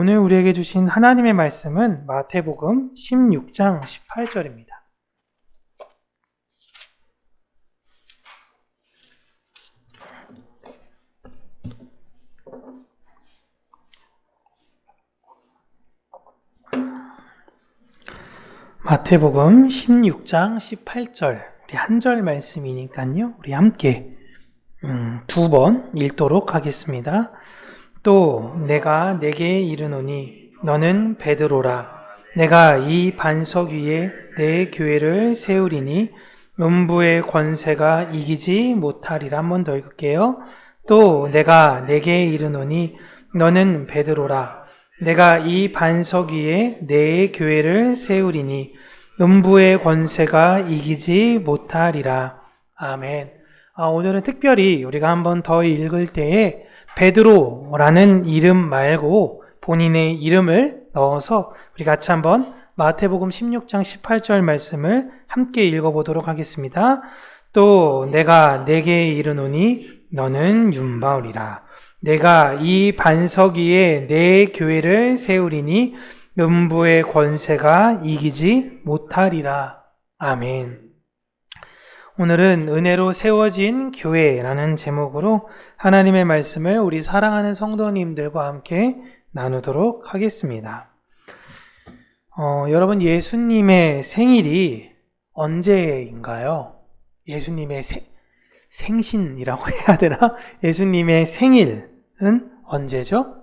오늘 우리에게 주신 하나님의 말씀은 마태복음 16장 18절입니다. 마태복음 16장 18절, 우리 한 절 말씀이니까요. 우리 함께 두 번 읽도록 하겠습니다. 또 내가 네게 이르노니 너는 베드로라. 내가 이 반석 위에 내 교회를 세우리니 음부의 권세가 이기지 못하리라. 한 번 더 읽을게요. 또 내가 네게 이르노니 너는 베드로라. 내가 이 반석 위에 내 교회를 세우리니 음부의 권세가 이기지 못하리라. 아멘. 오늘은 특별히 우리가 한 번 더 읽을 때에 베드로라는 이름 말고 본인의 이름을 넣어서 우리 같이 한번 마태복음 16장 18절 말씀을 함께 읽어보도록 하겠습니다. 또 내가 네게 이르노니 너는 윤바울이라. 내가 이 반석 위에 내 교회를 세우리니 음부의 권세가 이기지 못하리라. 아멘. 오늘은 은혜로 세워진 교회라는 제목으로 하나님의 말씀을 우리 사랑하는 성도님들과 함께 나누도록 하겠습니다. 여러분, 예수님의 생일이 언제인가요? 예수님의 생신이라고 해야 되나? 예수님의 생일은 언제죠?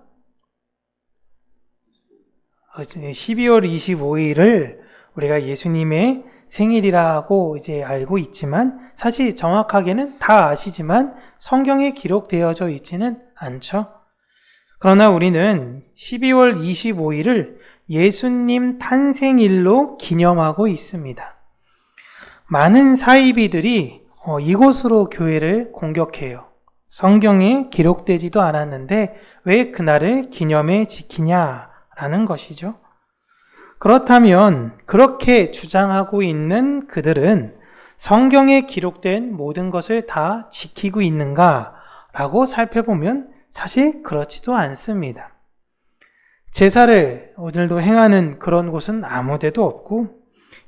12월 25일을 우리가 예수님의 생일이라고 이제 알고 있지만 사실 정확하게는 다 아시지만 성경에 기록되어져 있지는 않죠. 그러나 우리는 12월 25일을 예수님 탄생일로 기념하고 있습니다. 많은 사이비들이 이곳으로 교회를 공격해요. 성경에 기록되지도 않았는데 왜 그날을 기념해 지키냐라는 것이죠. 그렇다면 그렇게 주장하고 있는 그들은 성경에 기록된 모든 것을 다 지키고 있는가라고 살펴보면 사실 그렇지도 않습니다. 제사를 오늘도 행하는 그런 곳은 아무 데도 없고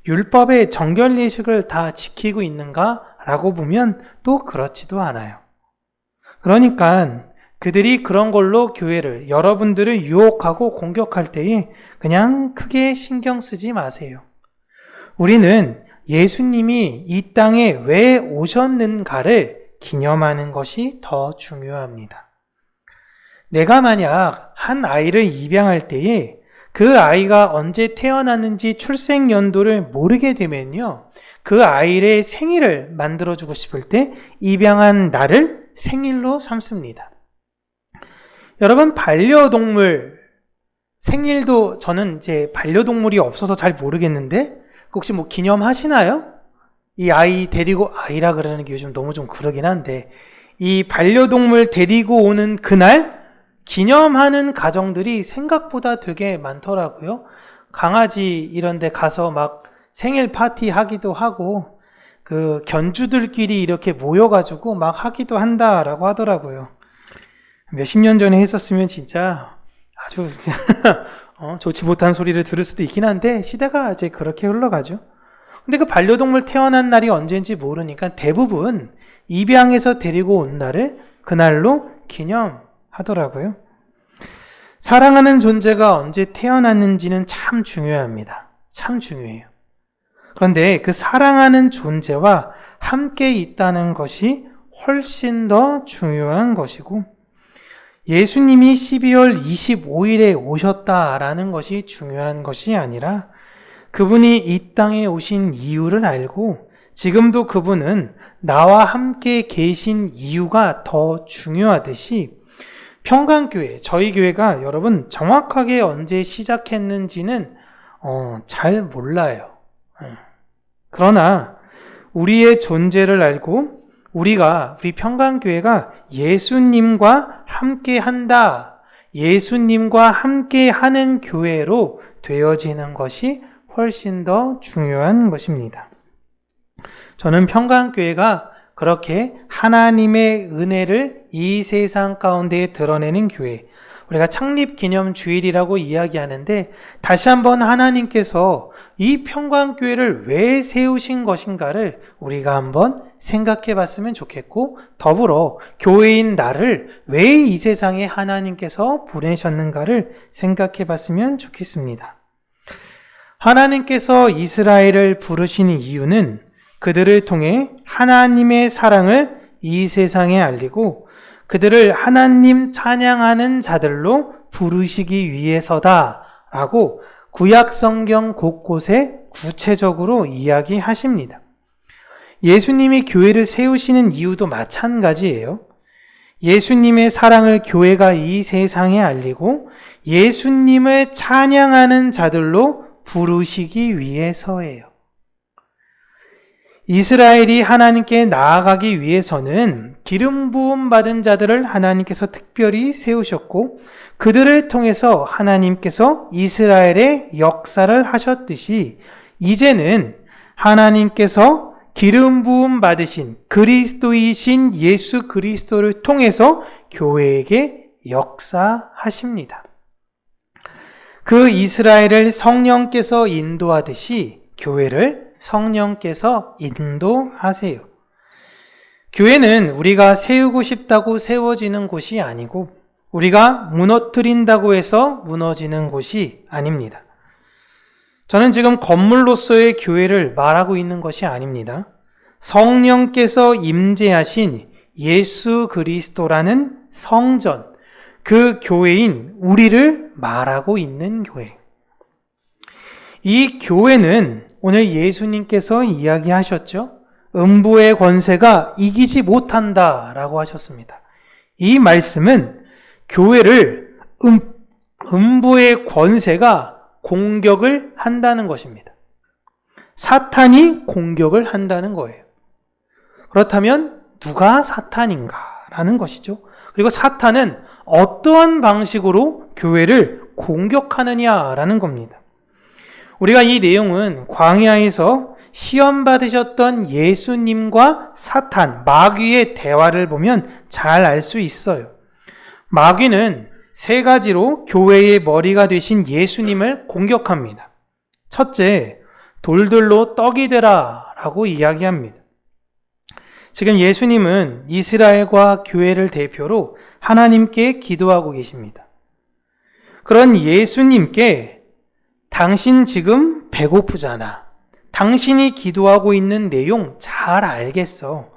율법의 정결 예식을 다 지키고 있는가라고 보면 또 그렇지도 않아요. 그러니까 그들이 그런 걸로 교회를, 여러분들을 유혹하고 공격할 때에 그냥 크게 신경 쓰지 마세요. 우리는 예수님이 이 땅에 왜 오셨는가를 기념하는 것이 더 중요합니다. 내가 만약 한 아이를 입양할 때에 그 아이가 언제 태어났는지 출생 연도를 모르게 되면요, 그 아이의 생일을 만들어주고 싶을 때 입양한 날을 생일로 삼습니다. 여러분, 반려동물 생일도, 저는 이제 반려동물이 없어서 잘 모르겠는데 혹시 뭐 기념하시나요? 이 아이 데리고, 아이라 그러는 게 요즘 너무 좀 그러긴 한데, 이 반려동물 데리고 오는 그날 기념하는 가정들이 생각보다 되게 많더라고요. 강아지 이런 데 가서 막 생일 파티 하기도 하고 그 견주들끼리 이렇게 모여가지고 막 하기도 한다라고 하더라고요. 몇십 년 전에 했었으면 진짜 아주 좋지 못한 소리를 들을 수도 있긴 한데 시대가 이제 그렇게 흘러가죠. 근데 그 반려동물 태어난 날이 언제인지 모르니까 대부분 입양해서 데리고 온 날을 그날로 기념하더라고요. 사랑하는 존재가 언제 태어났는지는 참 중요합니다. 참 중요해요. 그런데 그 사랑하는 존재와 함께 있다는 것이 훨씬 더 중요한 것이고, 예수님이 12월 25일에 오셨다라는 것이 중요한 것이 아니라 그분이 이 땅에 오신 이유를 알고 지금도 그분은 나와 함께 계신 이유가 더 중요하듯이 평강교회, 저희 교회가 여러분 정확하게 언제 시작했는지는 잘 몰라요. 그러나 우리의 존재를 알고 우리 평강교회가 예수님과 함께 한다, 예수님과 함께 하는 교회로 되어지는 것이 훨씬 더 중요한 것입니다. 저는 평강교회가 그렇게 하나님의 은혜를 이 세상 가운데 드러내는 교회, 우리가 창립기념주일이라고 이야기하는데 다시 한번 하나님께서 이 평강교회를 왜 세우신 것인가를 우리가 한번 생각해 봤으면 좋겠고, 더불어 교회인 나를 왜 이 세상에 하나님께서 보내셨는가를 생각해 봤으면 좋겠습니다. 하나님께서 이스라엘을 부르신 이유는 그들을 통해 하나님의 사랑을 이 세상에 알리고 그들을 하나님 찬양하는 자들로 부르시기 위해서다라고 구약 성경 곳곳에 구체적으로 이야기하십니다. 예수님이 교회를 세우시는 이유도 마찬가지예요. 예수님의 사랑을 교회가 이 세상에 알리고 예수님을 찬양하는 자들로 부르시기 위해서예요. 이스라엘이 하나님께 나아가기 위해서는 기름 부음 받은 자들을 하나님께서 특별히 세우셨고 그들을 통해서 하나님께서 이스라엘의 역사를 하셨듯이 이제는 하나님께서 기름 부음 받으신 그리스도이신 예수 그리스도를 통해서 교회에게 역사하십니다. 그 이스라엘을 성령께서 인도하듯이 교회를 성령께서 인도하세요. 교회는 우리가 세우고 싶다고 세워지는 곳이 아니고 우리가 무너뜨린다고 해서 무너지는 곳이 아닙니다. 저는 지금 건물로서의 교회를 말하고 있는 것이 아닙니다. 성령께서 임재하신 예수 그리스도라는 성전, 그 교회인 우리를 말하고 있는 교회. 이 교회는 오늘 예수님께서 이야기하셨죠. 음부의 권세가 이기지 못한다라고 하셨습니다. 이 말씀은 교회를 음부의 권세가 공격을 한다는 것입니다. 사탄이 공격을 한다는 거예요. 그렇다면 누가 사탄인가라는 것이죠. 그리고 사탄은 어떠한 방식으로 교회를 공격하느냐라는 겁니다. 우리가 이 내용은 광야에서 시험 받으셨던 예수님과 사탄, 마귀의 대화를 보면 잘 알 수 있어요. 마귀는 세 가지로 교회의 머리가 되신 예수님을 공격합니다. 첫째, 돌들로 떡이 되라 라고 이야기합니다. 지금 예수님은 이스라엘과 교회를 대표로 하나님께 기도하고 계십니다. 그런 예수님께 당신 지금 배고프잖아. 당신이 기도하고 있는 내용 잘 알겠어.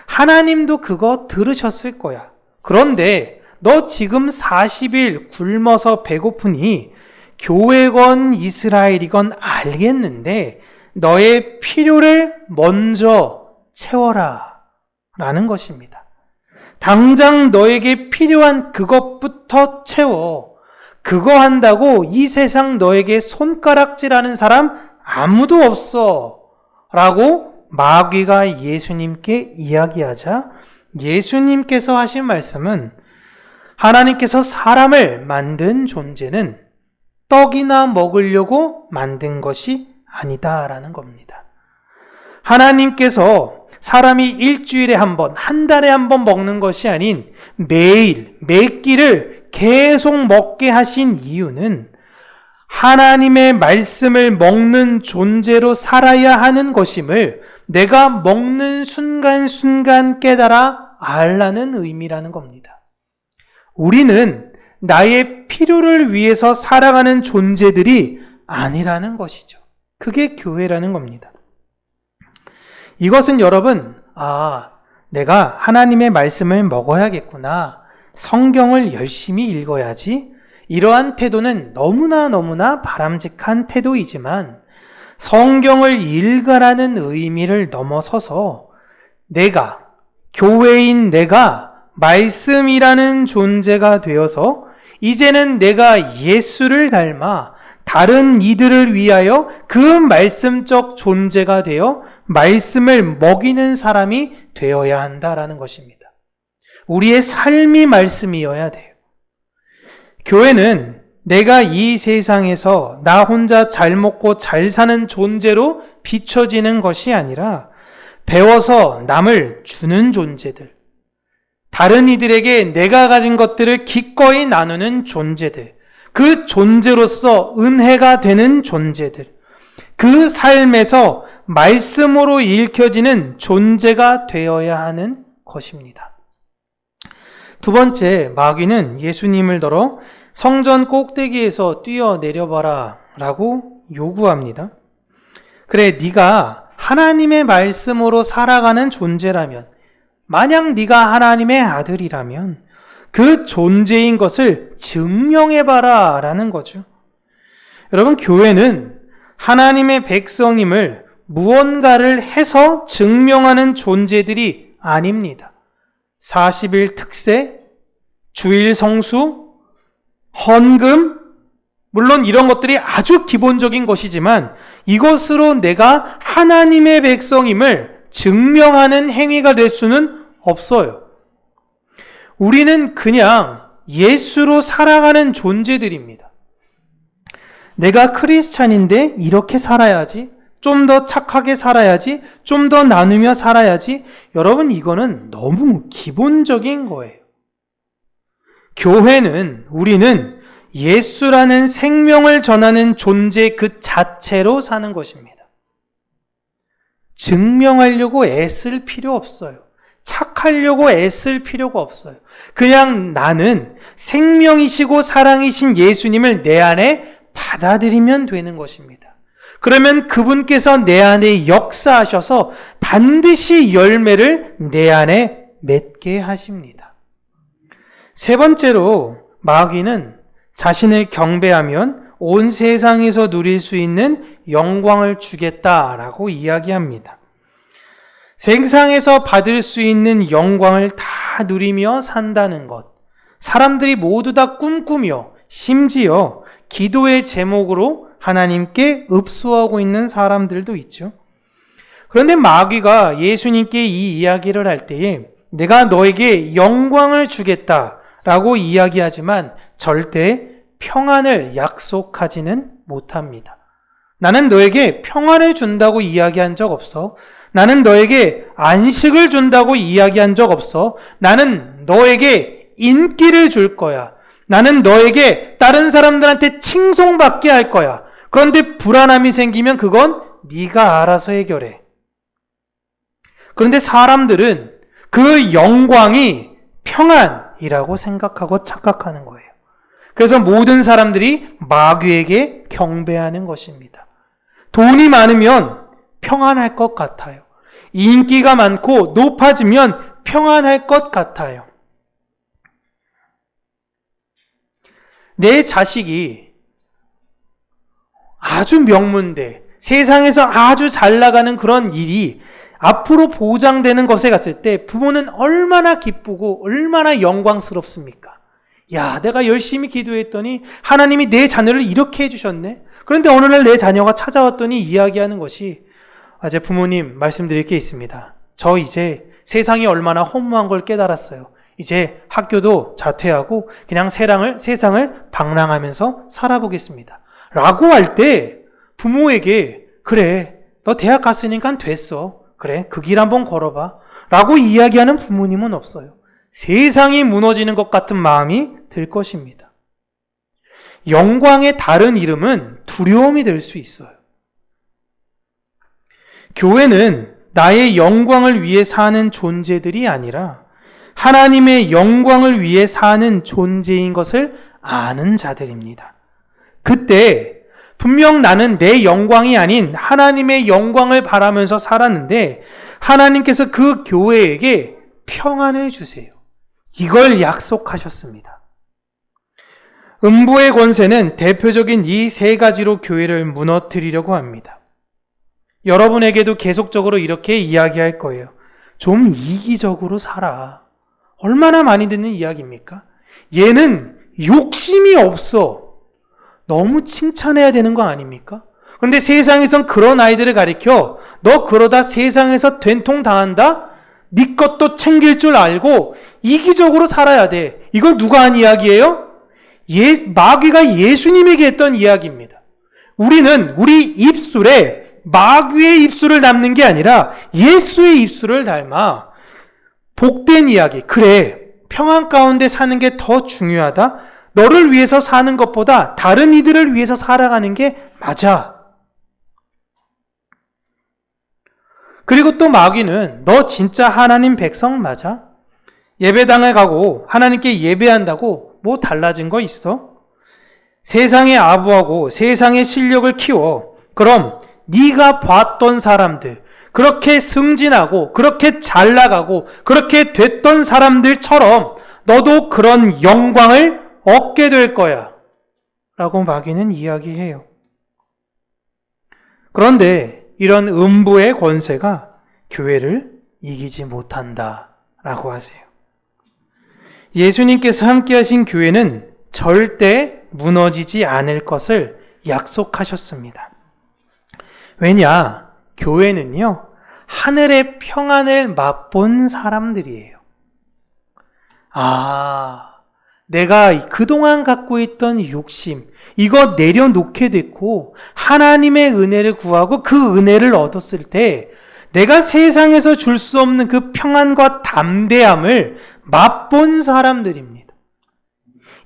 하나님도 그거 들으셨을 거야. 그런데 너 지금 40일 굶어서 배고프니 교회건 이스라엘이건 알겠는데 너의 필요를 먼저 채워라 라는 것입니다. 당장 너에게 필요한 그것부터 채워. 그거 한다고 이 세상 너에게 손가락질하는 사람 아무도 없어 라고 마귀가 예수님께 이야기하자 예수님께서 하신 말씀은 하나님께서 사람을 만든 존재는 떡이나 먹으려고 만든 것이 아니다라는 겁니다. 하나님께서 사람이 일주일에 한 번, 한 달에 한 번 먹는 것이 아닌 매일, 매 끼를 계속 먹게 하신 이유는 하나님의 말씀을 먹는 존재로 살아야 하는 것임을 내가 먹는 순간순간 깨달아 알라는 의미라는 겁니다. 우리는 나의 필요를 위해서 살아가는 존재들이 아니라는 것이죠. 그게 교회라는 겁니다. 이것은 여러분, 내가 하나님의 말씀을 먹어야겠구나. 성경을 열심히 읽어야지. 이러한 태도는 너무나 바람직한 태도이지만 성경을 읽으라는 의미를 넘어서서 내가, 교회인 내가 말씀이라는 존재가 되어서 이제는 내가 예수를 닮아 다른 이들을 위하여 그 말씀적 존재가 되어 말씀을 먹이는 사람이 되어야 한다라는 것입니다. 우리의 삶이 말씀이어야 돼요. 교회는 내가 이 세상에서 나 혼자 잘 먹고 잘 사는 존재로 비춰지는 것이 아니라 배워서 남을 주는 존재들, 다른 이들에게 내가 가진 것들을 기꺼이 나누는 존재들, 그 존재로서 은혜가 되는 존재들, 그 삶에서 말씀으로 읽혀지는 존재가 되어야 하는 것입니다. 두 번째, 마귀는 예수님을 들어 성전 꼭대기에서 뛰어내려봐라 라고 요구합니다. 그래, 네가 하나님의 말씀으로 살아가는 존재라면, 만약 네가 하나님의 아들이라면 그 존재인 것을 증명해봐라 라는 거죠. 여러분, 교회는 하나님의 백성임을 무언가를 해서 증명하는 존재들이 아닙니다. 40일 특세, 주일 성수, 헌금, 물론 이런 것들이 아주 기본적인 것이지만 이것으로 내가 하나님의 백성임을 증명하는 행위가 될 수는 없어요. 우리는 그냥 예수로 살아가는 존재들입니다. 내가 크리스찬인데 이렇게 살아야지, 좀 더 착하게 살아야지, 좀 더 나누며 살아야지. 여러분, 이거는 너무 기본적인 거예요. 교회는, 우리는 예수라는 생명을 전하는 존재 그 자체로 사는 것입니다. 증명하려고 애쓸 필요 없어요. 착하려고 애쓸 필요가 없어요. 그냥 나는 생명이시고 사랑이신 예수님을 내 안에 받아들이면 되는 것입니다. 그러면 그분께서 내 안에 역사하셔서 반드시 열매를 내 안에 맺게 하십니다. 세 번째로, 마귀는 자신을 경배하면 온 세상에서 누릴 수 있는 영광을 주겠다라고 이야기합니다. 세상에서 받을 수 있는 영광을 다 누리며 산다는 것, 사람들이 모두 다 꿈꾸며 심지어 기도의 제목으로 하나님께 읍소하고 있는 사람들도 있죠. 그런데 마귀가 예수님께 이 이야기를 할 때에 내가 너에게 영광을 주겠다라고 이야기하지만 절대 평안을 약속하지는 못합니다. 나는 너에게 평안을 준다고 이야기한 적 없어. 나는 너에게 안식을 준다고 이야기한 적 없어. 나는 너에게 인기를 줄 거야. 나는 너에게 다른 사람들한테 칭송받게 할 거야. 그런데 불안함이 생기면 그건 네가 알아서 해결해. 그런데 사람들은 그 영광이 평안이라고 생각하고 착각하는 거예요. 그래서 모든 사람들이 마귀에게 경배하는 것입니다. 돈이 많으면 평안할 것 같아요. 인기가 많고 높아지면 평안할 것 같아요. 내 자식이 아주 명문대, 세상에서 아주 잘 나가는 그런 일이 앞으로 보장되는 것에 갔을 때 부모는 얼마나 기쁘고 얼마나 영광스럽습니까? 야, 내가 열심히 기도했더니 하나님이 내 자녀를 이렇게 해주셨네. 그런데 어느 날 내 자녀가 찾아왔더니 이야기하는 것이, 제 부모님 말씀드릴 게 있습니다. 저 이제 세상이 얼마나 허무한 걸 깨달았어요. 이제 학교도 자퇴하고 그냥 세상을 방랑하면서 살아보겠습니다. 라고 할 때 부모에게, 그래, 너 대학 갔으니까 됐어. 그래, 그 길 한번 걸어봐. 라고 이야기하는 부모님은 없어요. 세상이 무너지는 것 같은 마음이 들 것입니다. 영광의 다른 이름은 두려움이 될 수 있어요. 교회는 나의 영광을 위해 사는 존재들이 아니라 하나님의 영광을 위해 사는 존재인 것을 아는 자들입니다. 그때 분명 나는 내 영광이 아닌 하나님의 영광을 바라면서 살았는데 하나님께서 그 교회에게 평안을 주세요. 이걸 약속하셨습니다. 음부의 권세는 대표적인 이 세 가지로 교회를 무너뜨리려고 합니다. 여러분에게도 계속적으로 이렇게 이야기할 거예요. 좀 이기적으로 살아. 얼마나 많이 듣는 이야기입니까? 얘는 욕심이 없어. 너무 칭찬해야 되는 거 아닙니까? 그런데 세상에선 그런 아이들을 가리켜 너 그러다 세상에서 된통 당한다? 네 것도 챙길 줄 알고 이기적으로 살아야 돼. 이건 누가 한 이야기예요? 마귀가 예수님에게 했던 이야기입니다. 우리는 우리 입술에 마귀의 입술을 담는 게 아니라 예수의 입술을 닮아 복된 이야기. 그래, 평안 가운데 사는 게 더 중요하다. 너를 위해서 사는 것보다 다른 이들을 위해서 살아가는 게 맞아. 그리고 또 마귀는 너 진짜 하나님 백성 맞아? 예배당에 가고 하나님께 예배한다고 뭐 달라진 거 있어? 세상의 아부하고 세상의 실력을 키워. 그럼 네가 봤던 사람들, 그렇게 승진하고 그렇게 잘 나가고 그렇게 됐던 사람들처럼 너도 그런 영광을 얻게 될 거야 라고 마귀는 이야기해요. 그런데 이런 음부의 권세가 교회를 이기지 못한다 라고 하세요. 예수님께서 함께 하신 교회는 절대 무너지지 않을 것을 약속하셨습니다. 왜냐? 교회는요, 하늘의 평안을 맛본 사람들이에요. 내가 그동안 갖고 있던 욕심, 이거 내려놓게 됐고 하나님의 은혜를 구하고 그 은혜를 얻었을 때 내가 세상에서 줄 수 없는 그 평안과 담대함을 맛본 사람들입니다.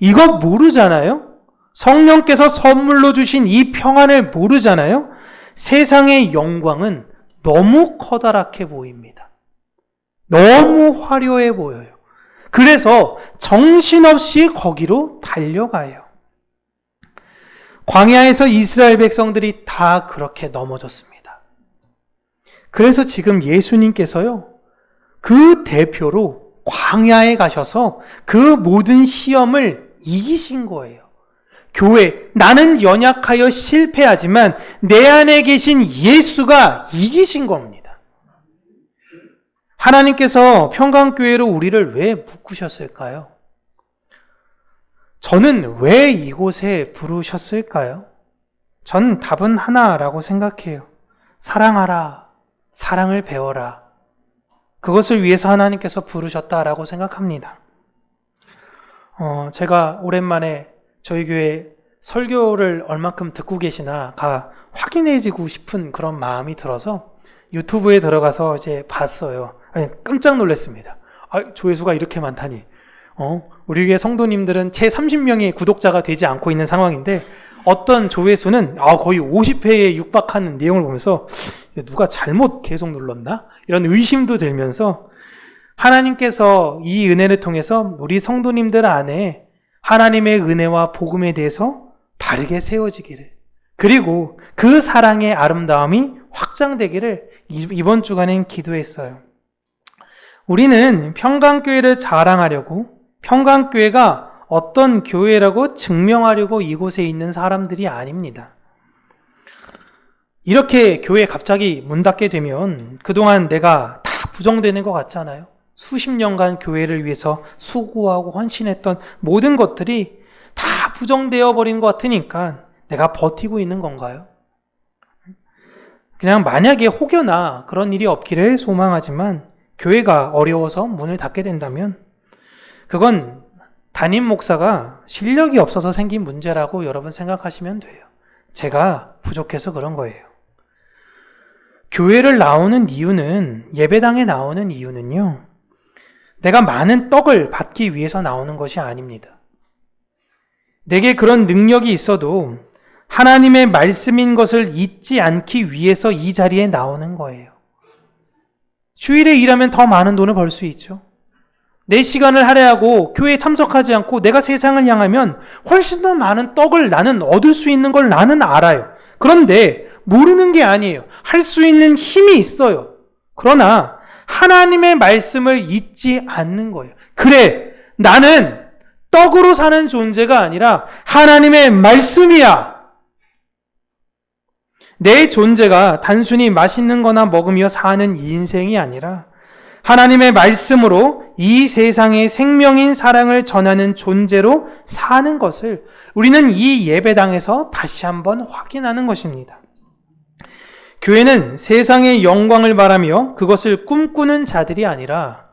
이거 모르잖아요? 성령께서 선물로 주신 이 평안을 모르잖아요? 세상의 영광은 너무 커다랗게 보입니다. 너무 화려해 보여요. 그래서 정신없이 거기로 달려가요. 광야에서 이스라엘 백성들이 다 그렇게 넘어졌습니다. 그래서 지금 예수님께서요, 그 대표로 광야에 가셔서 그 모든 시험을 이기신 거예요. 교회, 나는 연약하여 실패하지만 내 안에 계신 예수가 이기신 겁니다. 하나님께서 평강교회로 우리를 왜 묶으셨을까요? 저는 왜 이곳에 부르셨을까요? 전 답은 하나라고 생각해요. 사랑하라, 사랑을 배워라. 그것을 위해서 하나님께서 부르셨다라고 생각합니다. 제가 오랜만에 저희 교회 설교를 얼만큼 듣고 계시나 확인해지고 싶은 그런 마음이 들어서 유튜브에 들어가서 이제 봤어요. 깜짝 놀랐습니다. 조회수가 이렇게 많다니. 우리 교회 성도님들은 채 30명의 구독자가 되지 않고 있는 상황인데 어떤 조회수는 거의 50회에 육박하는 내용을 보면서 누가 잘못 계속 눌렀나? 이런 의심도 들면서 하나님께서 이 은혜를 통해서 우리 성도님들 안에 하나님의 은혜와 복음에 대해서 바르게 세워지기를, 그리고 그 사랑의 아름다움이 확장되기를 이번 주간엔 기도했어요. 우리는 평강교회를 자랑하려고, 평강교회가 어떤 교회라고 증명하려고 이곳에 있는 사람들이 아닙니다. 이렇게 교회 갑자기 문 닫게 되면 그동안 내가 다 부정되는 것 같잖아요. 수십 년간 교회를 위해서 수고하고 헌신했던 모든 것들이 다 부정되어 버린 것 같으니까 내가 버티고 있는 건가요? 그냥 만약에 혹여나 그런 일이 없기를 소망하지만 교회가 어려워서 문을 닫게 된다면 그건 담임 목사가 실력이 없어서 생긴 문제라고 여러분 생각하시면 돼요. 제가 부족해서 그런 거예요. 교회를 나오는 이유는, 예배당에 나오는 이유는요, 내가 많은 떡을 받기 위해서 나오는 것이 아닙니다. 내게 그런 능력이 있어도 하나님의 말씀인 것을 잊지 않기 위해서 이 자리에 나오는 거예요. 주일에 일하면 더 많은 돈을 벌 수 있죠. 내 시간을 할애하고 교회에 참석하지 않고 내가 세상을 향하면 훨씬 더 많은 떡을 나는 얻을 수 있는 걸 나는 알아요. 그런데 모르는 게 아니에요. 할 수 있는 힘이 있어요. 그러나 하나님의 말씀을 잊지 않는 거예요. 그래, 나는 떡으로 사는 존재가 아니라 하나님의 말씀이야. 내 존재가 단순히 맛있는 거나 먹으며 사는 인생이 아니라 하나님의 말씀으로 이 세상의 생명인 사랑을 전하는 존재로 사는 것을 우리는 이 예배당에서 다시 한번 확인하는 것입니다. 교회는 세상의 영광을 바라며 그것을 꿈꾸는 자들이 아니라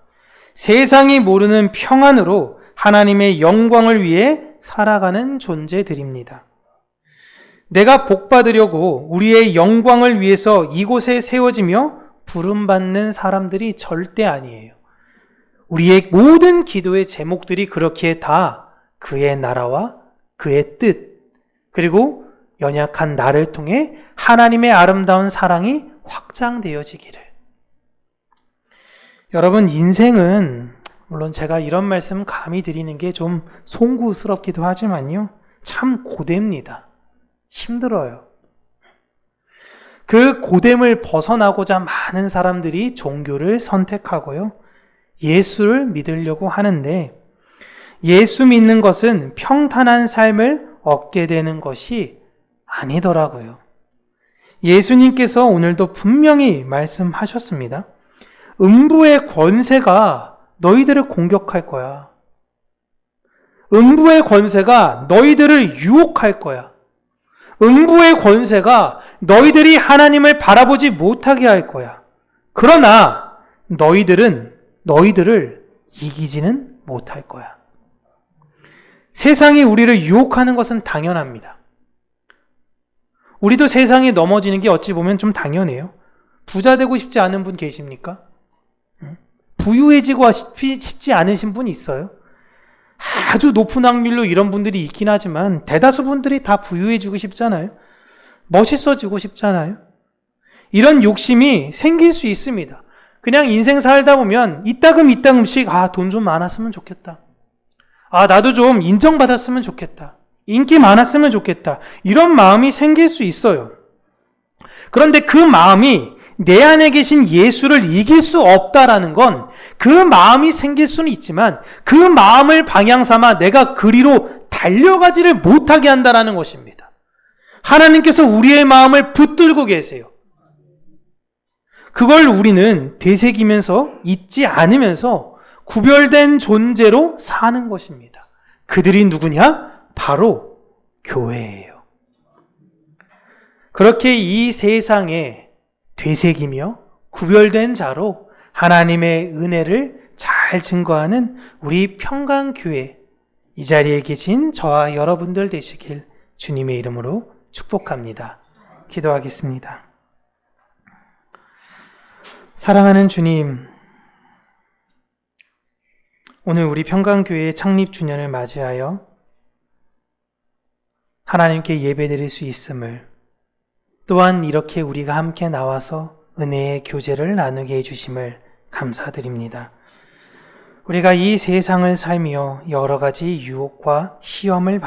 세상이 모르는 평안으로 하나님의 영광을 위해 살아가는 존재들입니다. 내가 복받으려고 우리의 영광을 위해서 이곳에 세워지며 부름받는 사람들이 절대 아니에요. 우리의 모든 기도의 제목들이 그렇게 다 그의 나라와 그의 뜻, 그리고 연약한 나를 통해 하나님의 아름다운 사랑이 확장되어지기를. 여러분, 인생은 물론 제가 이런 말씀 감히 드리는 게 좀 송구스럽기도 하지만요, 참 고됩니다. 힘들어요. 그 고됨을 벗어나고자 많은 사람들이 종교를 선택하고요, 예수를 믿으려고 하는데, 예수 믿는 것은 평탄한 삶을 얻게 되는 것이 아니더라고요. 예수님께서 오늘도 분명히 말씀하셨습니다. 음부의 권세가 너희들을 공격할 거야. 음부의 권세가 너희들을 유혹할 거야. 음부의 권세가 너희들이 하나님을 바라보지 못하게 할 거야. 그러나 너희들을 이기지는 못할 거야. 세상이 우리를 유혹하는 것은 당연합니다. 우리도 세상에 넘어지는 게 어찌 보면 좀 당연해요. 부자 되고 싶지 않은 분 계십니까? 부유해지고 싶지 않으신 분 있어요? 아주 높은 확률로 이런 분들이 있긴 하지만 대다수 분들이 다 부유해지고 싶잖아요. 멋있어지고 싶잖아요. 이런 욕심이 생길 수 있습니다. 그냥 인생 살다 보면 이따금씩 돈 좀 많았으면 좋겠다. 나도 좀 인정받았으면 좋겠다. 인기 많았으면 좋겠다. 이런 마음이 생길 수 있어요. 그런데 그 마음이 내 안에 계신 예수를 이길 수 없다라는 건 그 마음이 생길 수는 있지만 그 마음을 방향 삼아 내가 그리로 달려가지를 못하게 한다라는 것입니다. 하나님께서 우리의 마음을 붙들고 계세요. 그걸 우리는 되새기면서 잊지 않으면서 구별된 존재로 사는 것입니다. 그들이 누구냐? 바로 교회예요. 그렇게 이 세상에 되새기며 구별된 자로 하나님의 은혜를 잘 증거하는 우리 평강교회, 이 자리에 계신 저와 여러분들 되시길 주님의 이름으로 축복합니다. 기도하겠습니다. 사랑하는 주님, 오늘 우리 평강교회의 창립 주년을 맞이하여 하나님께 예배드릴 수 있음을, 또한 이렇게 우리가 함께 나와서 은혜의 교제를 나누게 해주심을 감사드립니다. 우리가 이 세상을 살며 여러 가지 유혹과 시험을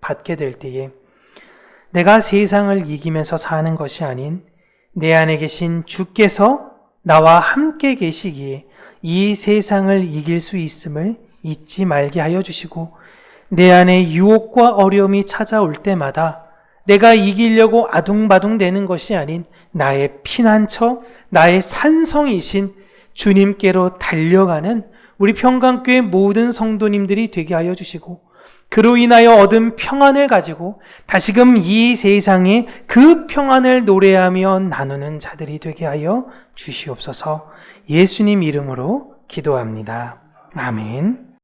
받게 될 때에 내가 세상을 이기면서 사는 것이 아닌 내 안에 계신 주께서 나와 함께 계시기에 이 세상을 이길 수 있음을 잊지 말게 하여 주시고, 내 안에 유혹과 어려움이 찾아올 때마다 내가 이기려고 아둥바둥 되는 것이 아닌 나의 피난처, 나의 산성이신 주님께로 달려가는 우리 평강교회 모든 성도님들이 되게 하여 주시고, 그로 인하여 얻은 평안을 가지고 다시금 이 세상에 그 평안을 노래하며 나누는 자들이 되게 하여 주시옵소서. 예수님 이름으로 기도합니다. 아멘.